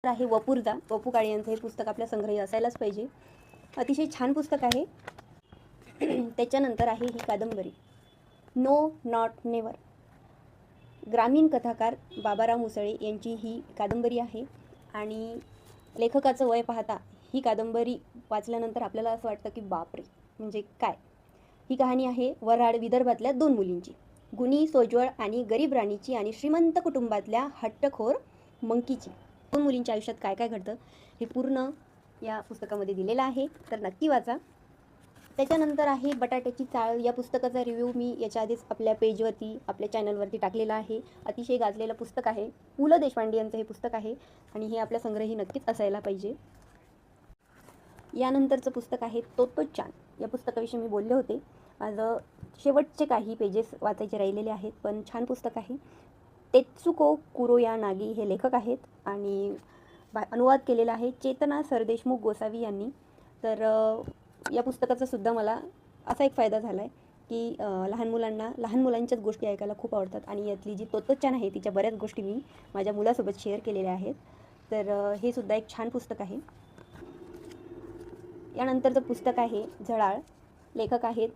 आहे वपुर्झा, वपू काळे यांचं हे पुस्तक आपल्या संग्रही असायलाच पाहिजे. अतिशय छान पुस्तक आहे. त्याच्यानंतर आहे ही कादंबरी नो नॉट नेवर. ग्रामीण कथाकार बाबाराव मुसळे यांची ही कादंबरी आहे आणि लेखकाचं वय पाहता ही कादंबरी वाचल्यानंतर आपल्याला असं वाटतं की बापरे, म्हणजे काय. ही कहाणी आहे वऱ्हाड विदर्भातल्या दोन मुलींची, गुणी सोज्वळ आणि गरीब राणीची आणि श्रीमंत कुटुंबातल्या हट्टखोर मंकीची. दोन मुलींच्या आयुष्यात काय काय घडतं हे पूर्ण या पुस्तकामध्ये दिलेलं आहे, तर नक्की वाचा. त्याच्यानंतर आहे बटाट्याची चाळ. या पुस्तकाचा रिव्ह्यू मी याच्या आधीच आपल्या पेजवरती, आपल्या चॅनलवरती टाकलेला आहे. अतिशय गाजलेलं पुस्तक आहे. पु ल देशपांडे यांचं हे पुस्तक आहे आणि हे आपल्या संग्रही नक्कीच असायला पाहिजे. यानंतरचं पुस्तक आहे तोत्तोचान. या पुस्तकाविषयी मी बोलले होते. माझं शेवटचे काही पेजेस वाचायचे राहिलेले आहेत, पण छान पुस्तक आहे. तेत्सुको कुरोयानागी हे लेखक आहेत आणि अनुवाद केलेला आहे चेतना सरदेशमुख गोसावी यांनी. तर या पुस्तकाचा सुद्धा मला असा एक फायदा झाला आहे की लहान मुलांच्याच गोष्टी ऐकायला खूप आवडतात आणि यातली जी तोत्तोचान आहे तिच्या बऱ्याच गोष्टी मी माझ्या मुलासोबत शेअर केलेल्या आहेत. तर हे सुद्धा एक छान पुस्तक आहे. यानंतरचं पुस्तक आहे झळाळ. लेखक आहेत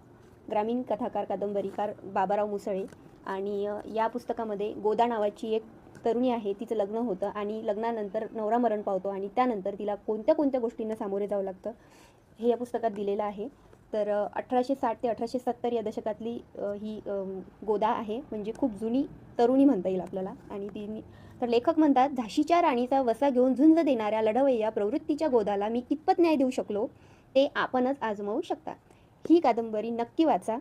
ग्रामीण कथाकार कादंबरीकार बाबाराव मुसळे आणि या पुस्तकामध्ये गोदा नावाची एक तरुणी आहे. तिचं लग्न होतं आणि लग्नानंतर नवरा मरण पावतो आणि त्यानंतर तिला कोणत्या कोणत्या गोष्टींना सामोरे जावं लागतं हे या पुस्तकात दिलेलं आहे. तर 1860 ते 1870 या दशकातली ही गोदा आहे, म्हणजे खूप जुनी तरुणी म्हणता येईल आपल्याला. आणि तर लेखक म्हणतात, झाशीच्या राणीचा वसा घेऊन झुंज देणाऱ्या लढवय्या प्रवृत्तीच्या गोदाला मी कितपत न्याय देऊ शकलो ते आपणच आजमावू शकता. ही कादंबरी नक्की वाचा.